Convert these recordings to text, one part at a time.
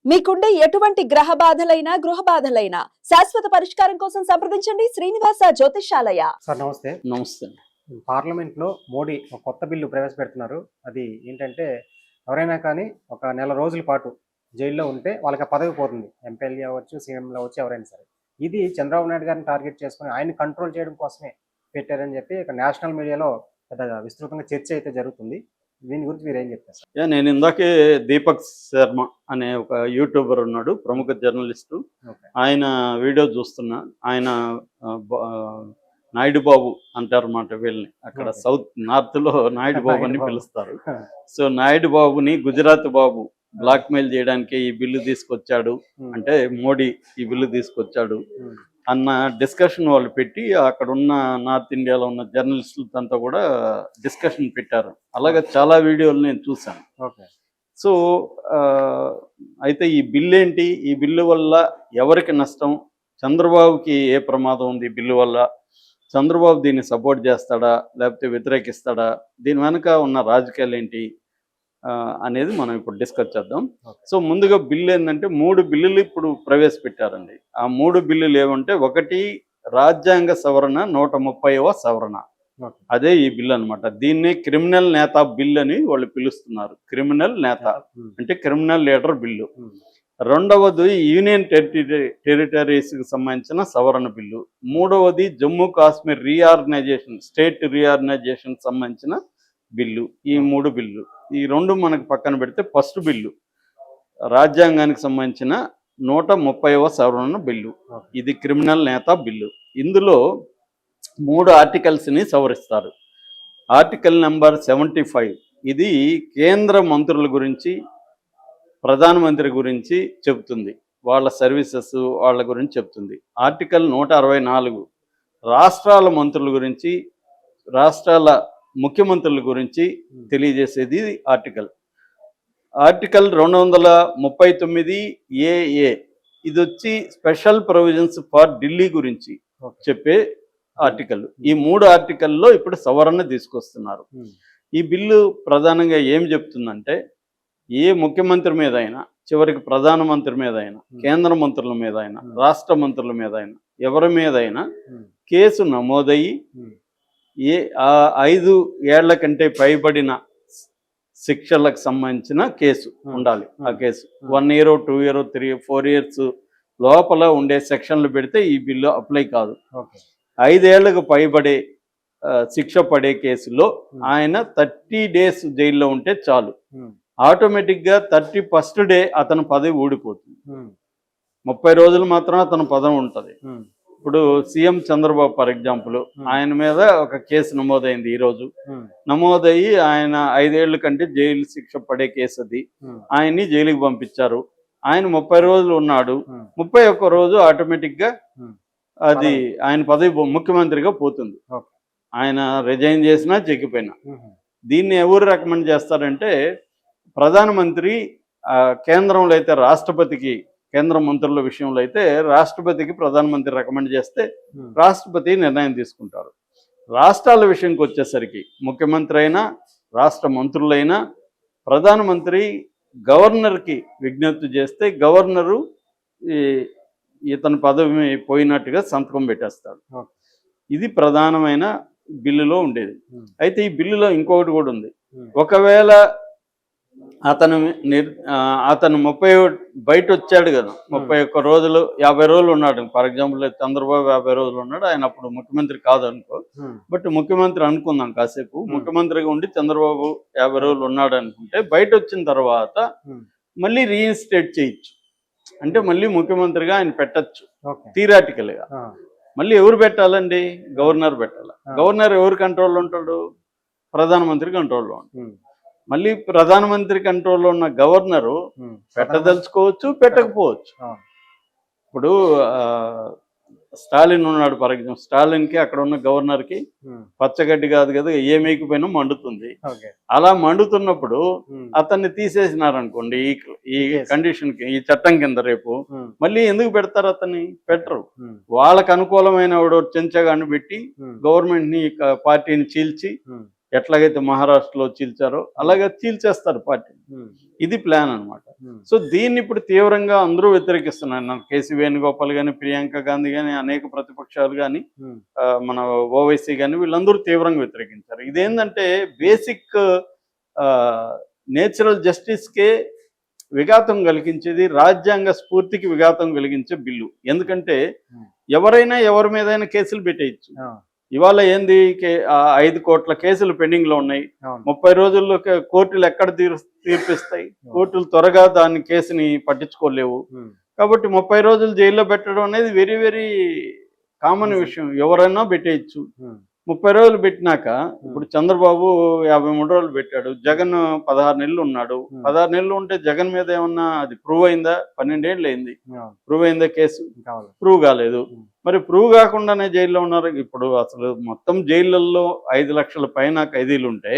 మీకుండే ఎటువంటి గ్రహ బాధలైనా గృహ బాధలైనా శాశ్వత పరిష్కారం కోసం సంప్రదించండి శ్రీనివాస జ్యోతిషాలయ. సార్ నమస్తే. నమస్తే. పార్లమెంట్లో మోడీ ఒక కొత్త బిల్లు ప్రవేశపెడుతున్నారు. అది ఏంటంటే ఎవరైనా కానీ ఒక నెల రోజుల పాటు జైల్లో ఉంటే వాళ్ళకి ఆ పదవి పోతుంది. ఎంపీఎల్ఏ అవ్వచ్చు, సీఎంలు అవ్వచ్చు, ఎవరైనా సరే. ఇది చంద్రబాబు నాయుడు గారిని టార్గెట్ చేసుకుని ఆయన్ని కంట్రోల్ చేయడం కోసమే పెట్టారని చెప్పి ఇక నేషనల్ మీడియాలో పెద్ద విస్తృతంగా చర్చ అయితే జరుగుతుంది. దీని గురించి మీరు ఏం చెప్తారు సార్? నేను ఇందాకే దీపక్ శర్మ అనే ఒక యూట్యూబర్ ఉన్నాడు, ప్రముఖ జర్నలిస్టు. ఆయన వీడియో చూస్తున్నా. ఆయన నాయుడు బాబు అంటారు అన్నమాట వీళ్ళని. అక్కడ సౌత్ నార్త్ లో నాయుడు బాబు అని పిలుస్తారు. సో నాయుడు బాబుని గుజరాత్ బాబు బ్లాక్మెయిల్ చేయడానికి ఈ బిల్లు తీసుకొచ్చాడు, అంటే మోడీ ఈ బిల్లు తీసుకొచ్చాడు అన్న డిస్కషన్ వాళ్ళు పెట్టి అక్కడ ఉన్న నార్త్ ఇండియాలో ఉన్న జర్నలిస్టులతో కూడా డిస్కషన్ పెట్టారు. అలాగే చాలా వీడియోలు నేను చూశాను. సో అయితే ఈ బిల్లు ఏంటి, ఈ బిల్లు వల్ల ఎవరికి నష్టం, చంద్రబాబుకి ఏ ప్రమాదం ఉంది ఈ బిల్లు వల్ల, చంద్రబాబు దీన్ని సపోర్ట్ చేస్తాడా లేకపోతే వ్యతిరేకిస్తాడా, దీని వెనుక ఉన్న రాజకీయాలు ఏంటి అనేది మనం ఇప్పుడు డిస్కస్ చేద్దాం. సో ముందుగా బిల్లు ఏంటంటే 3 బిల్లులు ఇప్పుడు ప్రవేశపెట్టారండి. ఆ 3 బిల్లులు ఏమంటే, ఒకటి రాజ్యాంగ సవరణ 130వ సవరణ, అదే ఈ బిల్లు అనమాట. దీన్ని క్రిమినల్ నేత బిల్ అని వాళ్ళు పిలుస్తున్నారు. క్రిమినల్ నేత అంటే క్రిమినల్ లీడర్ బిల్లు. రెండవది యూనియన్ టెరిటరీస్కి సంబంధించిన సవరణ బిల్లు. మూడవది Jammu Kashmir reorganisation, state reorganisation సంబంధించిన బిల్లు. ఈ 3 బిల్లు, ఈ 2 మనకు పక్కన పెడితే ఫస్ట్ బిల్లు రాజ్యాంగానికి సంబంధించిన 130వ సవరణ బిల్లు. ఇది క్రిమినల్ నేత బిల్లు. ఇందులో 3 ఆర్టికల్స్ని సవరిస్తారు. ఆర్టికల్ నెంబర్ 75 ఇది కేంద్ర మంత్రుల గురించి, ప్రధానమంత్రి గురించి చెబుతుంది, వాళ్ళ సర్వీసెస్ వాళ్ళ గురించి చెప్తుంది. ఆర్టికల్ 164 రాష్ట్రాల మంత్రుల గురించి, రాష్ట్రాల ముఖ్యమంత్రుల గురించి తెలియజేసేది ఆర్టికల్. ఆర్టికల్ 239 AA ఇది వచ్చి స్పెషల్ ప్రొవిజన్స్ ఫర్ ఢిల్లీ గురించి చెప్పే ఆర్టికల్. ఈ 3 ఆర్టికల్లో ఇప్పుడు సవరణ తీసుకొస్తున్నారు. ఈ బిల్లు ప్రధానంగా ఏం చెప్తుందంటే, ఏ ముఖ్యమంత్రి మీద అయినా, చివరికి ప్రధానమంత్రి మీద అయినా, కేంద్ర మంత్రుల మీద అయినా, రాష్ట్ర మంత్రుల మీద అయినా, ఎవరి మీద అయినా కేసు నమోదయ్యి 5 ఏళ్ల కంటే పైబడిన శిక్షలకు సంబంధించిన కేసు ఉండాలి. ఆ కేసు 1 year 2 year 3 4 years లోపల ఉండే సెక్షన్లు పెడితే ఈ బిల్లు అప్లై కాదు. 5 ఏళ్లకు పైబడే శిక్ష పడే కేసులో ఆయన 30 days జైల్లో ఉంటే చాలు. ఆటోమేటిక్గా 31st day అతని పదవి ఊడిపోతుంది. 30 రోజులు మాత్రం అతని పదవి ఉంటుంది. ఇప్పుడు సీఎం చంద్రబాబు ఫర్ ఎగ్జాంపుల్, ఆయన మీద ఒక కేసు నమోదైంది ఈరోజు. నమోదయ్యి ఆయన 5 ఏళ్ల కంటే జైలు శిక్ష పడే కేసు అది. ఆయన్ని జైలుకి పంపించారు. ఆయన 30 రోజులు ఉన్నాడు. 31వ రోజు ఆటోమేటిక్గా అది ఆయన పదవి ముఖ్యమంత్రిగా పోతుంది. ఆయన రిజైన్ చేసినా చెక్కిపోయినా. దీన్ని ఎవరు రికమెండ్ చేస్తారంటే, ప్రధానమంత్రి కేంద్రంలో అయితే రాష్ట్రపతికి, కేంద్ర మంత్రుల విషయంలో అయితే రాష్ట్రపతికి ప్రధానమంత్రి రికమెండ్ చేస్తే రాష్ట్రపతి నిర్ణయం తీసుకుంటారు. రాష్ట్రాల విషయంకి వచ్చేసరికి ముఖ్యమంత్రి అయినా, రాష్ట్ర మంత్రులైనా, ప్రధానమంత్రి గవర్నర్కి విజ్ఞప్తి చేస్తే గవర్నరు ఇతని పదవి పోయినట్టుగా సంతకం పెట్టేస్తాడు. ఇది ప్రధానమైన బిల్లులో ఉండేది. అయితే ఈ బిల్లులో ఇంకొకటి కూడా ఉంది. ఒకవేళ అతను 30 బయట వచ్చాడు కదా, 31 రోజులు 50 రోజులు ఉన్నాడు. ఫర్ ఎగ్జాంపుల్ చంద్రబాబు 50 రోజులు ఉన్నాడు, ఆయన అప్పుడు ముఖ్యమంత్రి కాదు అనుకో, బట్ ముఖ్యమంత్రి అనుకుందాం కాసేపు, ముఖ్యమంత్రిగా ఉండి చంద్రబాబు 50 రోజులు ఉన్నాడు అనుకుంటే, బయట వచ్చిన తర్వాత మళ్ళీ రీఇన్స్టేట్ చేయొచ్చు. అంటే మళ్ళీ ముఖ్యమంత్రిగా ఆయన పెట్టచ్చు థియరాటికల్గా. మళ్ళీ ఎవరు పెట్టాలండి? గవర్నర్ పెట్టాలి. గవర్నర్ ఎవరు కంట్రోల్లో ఉంటాడు? ప్రధానమంత్రి కంట్రోల్లో ఉంటాడు. మళ్ళీ ప్రధానమంత్రి కంట్రోల్లో ఉన్న గవర్నరు పెట్టదలుచుకోవచ్చు, పెట్టకపోవచ్చు. ఇప్పుడు స్టాలిన్ ఉన్నాడు ఫర్ ఎగ్జాంపుల్, స్టాలిన్కి అక్కడ ఉన్న గవర్నర్కి పచ్చగడ్డి కాదు కదా, ఏ మేకపోయినా మండుతుంది. అలా మండుతున్నప్పుడు అతన్ని తీసేసినారనుకోండి ఈ కండిషన్కి, ఈ చట్టం కింద, రేపు మళ్ళీ ఎందుకు పెడతారు? అతన్ని పెట్టరు. వాళ్ళకు అనుకూలమైన చెంచగాన్ని పెట్టి గవర్నమెంట్ని, పార్టీని చీల్చి ఎట్లాగైతే మహారాష్ట్రలో చీల్చారో అలాగే చీల్చేస్తారు పార్టీ. ఇది ప్లాన్ అన్నమాట. సో దీన్ని ఇప్పుడు తీవ్రంగా అందరూ వ్యతిరేకిస్తున్నారు. నాకు కేసీ వేణుగోపాల్ కానీ, ప్రియాంక గాంధీ కానీ, అనేక ప్రతిపక్షాలు కానీ, మన ఓవైసీ కానీ వీళ్ళందరూ తీవ్రంగా వ్యతిరేకించారు. ఇదేంటంటే బేసిక్ నేచురల్ జస్టిస్కే విఘాతం కలిగించేది, రాజ్యాంగ స్ఫూర్తికి విఘాతం కలిగించే బిల్లు. ఎందుకంటే ఎవరైనా ఎవరి మీదైనా కేసులు పెట్టేయచ్చు. ఇవాళ ఏంది 5 కోట్ల కేసులు పెండింగ్ లో ఉన్నాయి. 30 రోజుల్లో కోర్టులు ఎక్కడ తీర్పిస్తాయి? కోర్టులు త్వరగా దాని కేసుని పట్టించుకోలేవు. కాబట్టి 30 రోజులు జైల్లో పెట్టడం అనేది వెరీ వెరీ కామన్ విషయం. ఎవరైనా పెట్టేయచ్చు. 30 రోజులు పెట్టినాక ఇప్పుడు చంద్రబాబు 53 రోజులు పెట్టాడు. జగన్ 16 నెలలు ఉన్నాడు. 16 నెలలు ఉంటే జగన్ మీద ఏమన్నా అది ప్రూవ్ అయిందా? 12 ఏళ్ళు అయింది. ప్రూవ్ అయిందా కేసు? ప్రూవ్ కాలేదు. మరి ప్రూవ్ కాకుండానే జైల్లో ఉన్నారు. ఇప్పుడు అసలు మొత్తం జైళ్ళల్లో 5 లక్షల పైన ఖైదీలు ఉంటే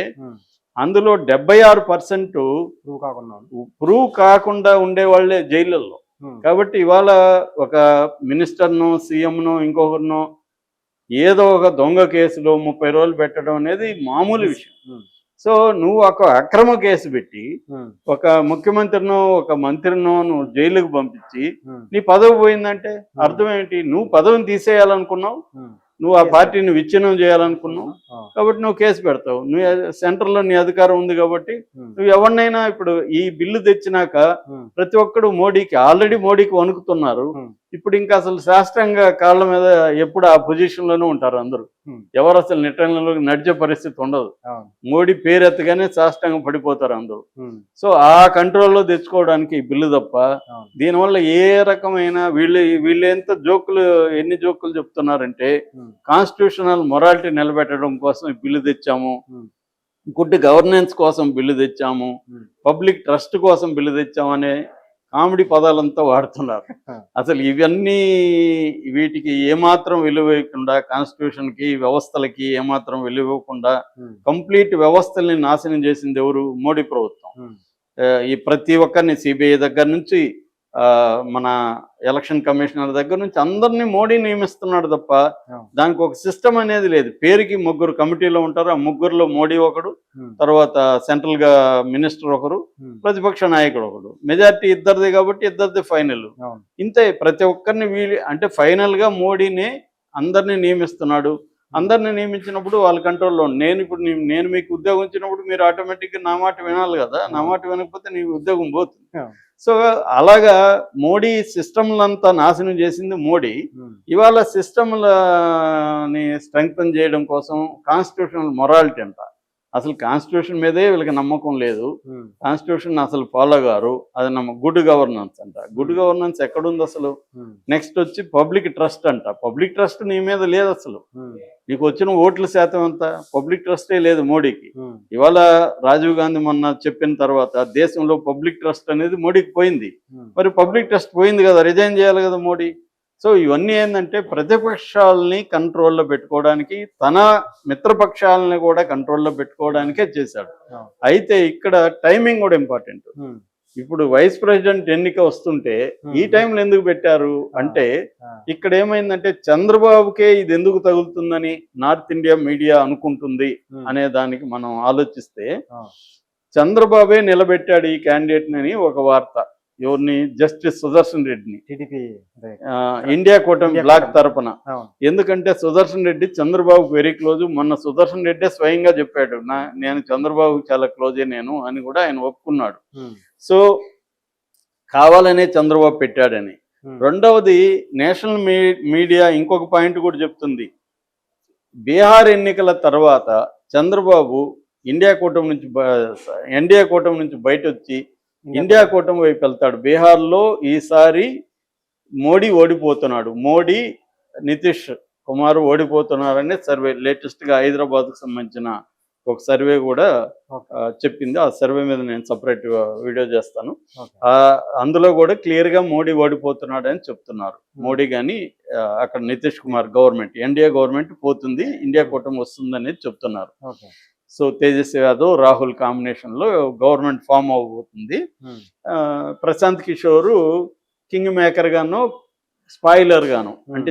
అందులో 76% ప్రూవ్ కాకుండా ఉండేవాళ్లే జైళ్ళల్లో. కాబట్టి ఇవాళ ఒక మినిస్టర్ను, సీఎంను, ఇంకొకరినో ఏదో ఒక దొంగ కేసులో 30 రోజులు పెట్టడం అనేది మామూలు విషయం. సో నువ్వు ఒక అక్రమ కేసు పెట్టి ఒక ముఖ్యమంత్రినో ఒక మంత్రినో నువ్వు జైలుకు పంపించి నీ పదవి పోయిందంటే అర్థం ఏంటి? నువ్వు పదవిని తీసేయాలనుకున్నావు, నువ్వు ఆ పార్టీని విచ్ఛిన్నం చేయాలనుకున్నావు, కాబట్టి నువ్వు కేసు పెడతావు. నువ్వు సెంటర్లో నీ అధికారం ఉంది కాబట్టి నువ్వు ఎవరినైనా ఇప్పుడు ఈ బిల్లు తెచ్చినాక ప్రతి ఒక్కడు ఆల్రెడీ మోడీకి వణుకుతున్నారు. ఇప్పుడు ఇంకా అసలు శాస్త్రంగా కాళ్ళ మీద ఎప్పుడు ఆ పొజిషన్ లోనే ఉంటారు అందరూ. ఎవరు అసలు నిట్టంలో నడిచే పరిస్థితి ఉండదు. మోడీ పేరెత్తగానే శాస్త్రంగా పడిపోతారు అందరూ. సో ఆ కంట్రోల్లో తెచ్చుకోవడానికి ఈ బిల్లు తప్ప దీనివల్ల ఏ రకమైన వీళ్ళు ఎన్ని జోకులు చెప్తున్నారంటే కాన్స్టిట్యూషనల్ మొరాలిటీ నిలబెట్టడం కోసం ఈ బిల్లు తెచ్చాము, గుడ్ గవర్నెన్స్ కోసం బిల్లు తెచ్చాము, పబ్లిక్ ట్రస్ట్ కోసం బిల్లు తెచ్చాము అనే కామెడీ పదాలంతా వాడుతున్నారు. అసలు వీటికి ఏమాత్రం విలువకుండా, కాన్స్టిట్యూషన్కి వ్యవస్థలకి ఏమాత్రం విలువకుండా కంప్లీట్ వ్యవస్థల్ని నాశనం చేసింది ఎవరు? మోడీ ప్రభుత్వం. ఈ ప్రతి ఒక్కరిని సిబిఐ దగ్గర నుంచి మన ఎలక్షన్ కమిషనర్ దగ్గర నుంచి అందరినీ మోడీ నియమిస్తున్నాడు తప్ప దానికి ఒక సిస్టమ్ అనేది లేదు. పేరుకి 3 కమిటీలో ఉంటారు. ఆ 3లో మోడీ ఒకడు, తర్వాత సెంట్రల్ గా మినిస్టర్ ఒకరు, ప్రతిపక్ష నాయకుడు ఒకడు. మెజారిటీ ఇద్దరిది కాబట్టి ఇద్దరిది ఫైనల్. ఇంతే. ప్రతి ఒక్కరిని అంటే ఫైనల్ గా మోడీనే అందరినీ నియమిస్తున్నాడు. అందరినీ నియమించినప్పుడు వాళ్ళ కంట్రోల్లో నేను మీకు ఉద్యోగం ఇచ్చినప్పుడు మీరు ఆటోమేటిక్గా నా మాట వినాలి కదా. నా మాట వినకపోతే నీ ఉద్యోగం పోతుంది. సో అలాగా మోడీ సిస్టమ్లంతా నాశనం చేసింది మోడీ. ఇవాళ సిస్టమ్లని స్ట్రెంగ్తన్ చేయడం కోసం కాన్స్టిట్యూషనల్ మొరాలిటీ అంట. అసలు కాన్స్టిట్యూషన్ మీదే వీళ్ళకి నమ్మకం లేదు. కాన్స్టిట్యూషన్ అసలు ఫాలో గారు. అది గుడ్ గవర్నెన్స్ అంట. గుడ్ గవర్నెన్స్ ఎక్కడుంది అసలు? నెక్స్ట్ వచ్చి పబ్లిక్ ట్రస్ట్ అంట. పబ్లిక్ ట్రస్ట్ నీ మీద లేదు అసలు. నీకు వచ్చిన ఓట్ల శాతం అంతా పబ్లిక్ ట్రస్టే లేదు మోడీకి. ఇవాళ రాజీవ్ గాంధీ మొన్న చెప్పిన తర్వాత దేశంలో పబ్లిక్ ట్రస్ట్ అనేది మోడీకి పోయింది. మరి పబ్లిక్ ట్రస్ట్ పోయింది కదా, రిజైన్ చేయాలి కదా మోడీ. సో ఇవన్నీ ఏంటంటే ప్రతిపక్షాలని కంట్రోల్లో పెట్టుకోవడానికి, తన మిత్రపక్షాలని కూడా కంట్రోల్లో పెట్టుకోవడానికే చేశాడు. అయితే ఇక్కడ టైమింగ్ కూడా ఇంపార్టెంట్. ఇప్పుడు వైస్ ప్రెసిడెంట్ ఎన్నిక వస్తుంటే ఈ టైంలో ఎందుకు పెట్టారు అంటే, ఇక్కడ ఏమైందంటే చంద్రబాబుకే ఇది ఎందుకు తగులుతుందని నార్త్ ఇండియా మీడియా అనుకుంటుంది అనే దానికి మనం ఆలోచిస్తే, చంద్రబాబే నిలబెట్టాడు ఈ క్యాండిడేట్ అని ఒక వార్త. ఎవరిని? జస్టిస్ సుదర్శన్ రెడ్డిని, ఇండియా కూటమి బ్లాక్ తరపున. ఎందుకంటే సుదర్శన్ రెడ్డి చంద్రబాబు వెరీ క్లోజ్. మొన్న సుదర్శన్ రెడ్డి స్వయంగా చెప్పాడు, నేను చంద్రబాబు చాలా క్లోజే నేను అని కూడా ఆయన ఒప్పుకున్నాడు. సో కావాలనే చంద్రబాబు పెట్టాడని. రెండవది, నేషనల్ మీడియా ఇంకొక పాయింట్ కూడా చెప్తుంది. బీహార్ ఎన్నికల తర్వాత చంద్రబాబు ఎన్డీఏ కూటమి నుంచి బయట వచ్చి ఇండియా కూటమి వైపు వెళ్తాడు. బీహార్లో ఈసారి మోడీ ఓడిపోతున్నాడు, మోడీ నితీష్ కుమార్ ఓడిపోతున్నారని సర్వే లేటెస్ట్గా హైదరాబాద్కు సంబంధించిన ఒక సర్వే కూడా చెప్పింది. ఆ సర్వే మీద నేను సపరేట్ వీడియో చేస్తాను. అందులో కూడా క్లియర్గా మోడీ ఓడిపోతున్నాడు అని చెప్తున్నారు. మోడీ కానీ అక్కడ Nitish Kumar government, NDA government పోతుంది, ఇండియా కూటమి వస్తుంది అనేది చెప్తున్నారు. సో తేజస్వి యాదవ్ రాహుల్ కాంబినేషన్లో గవర్నమెంట్ ఫామ్ అవబోతుంది. ప్రశాంత్ కిషోర్ కింగ్ మేకర్ గాను, స్పాయిలర్ గాను, అంటే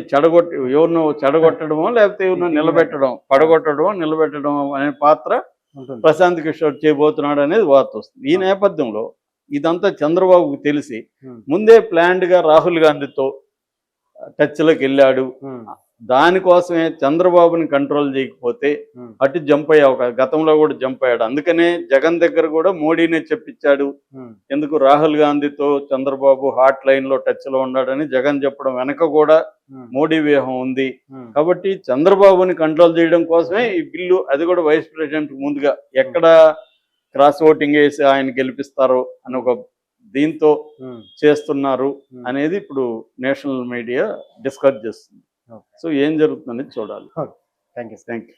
ఎవరినో చెడగొట్టడమో లేకపోతే ఎవరినో పడగొట్టడమో నిలబెట్టడం అనే పాత్ర ఉంటుంది. ప్రశాంత్ కిషోర్ చేయబోతున్నాడు అనేది వార్త వస్తుంది. ఈ నేపథ్యంలో ఇదంతా చంద్రబాబుకు తెలిసి ముందే ప్లాన్డ్గా రాహుల్ గాంధీతో టచ్లోకి వెళ్ళాడు. దానికోసమే చంద్రబాబుని కంట్రోల్ చేయకపోతే అటు జంప్ అయ్యే గతంలో కూడా జంప్ అయ్యాడు. అందుకనే జగన్ దగ్గర కూడా మోడీనే చెప్పించాడు. ఎందుకు రాహుల్ గాంధీతో చంద్రబాబు హాట్ లైన్ లో టచ్ లో ఉన్నాడని జగన్ చెప్పడం వెనక కూడా మోడీ వ్యూహం ఉంది. కాబట్టి చంద్రబాబుని కంట్రోల్ చేయడం కోసమే ఈ బిల్లు, అది కూడా వైస్ ప్రెసిడెంట్ ముందుగా ఎక్కడ క్రాస్ ఓటింగ్ వేసి ఆయన గెలిపిస్తారో అని ఒక దీంతో చేస్తున్నారు అనేది ఇప్పుడు నేషనల్ మీడియా డిస్కస్ చేస్తుంది. సో ఏం జరుగుతుందని చూడాలి. Thank you. Thank you.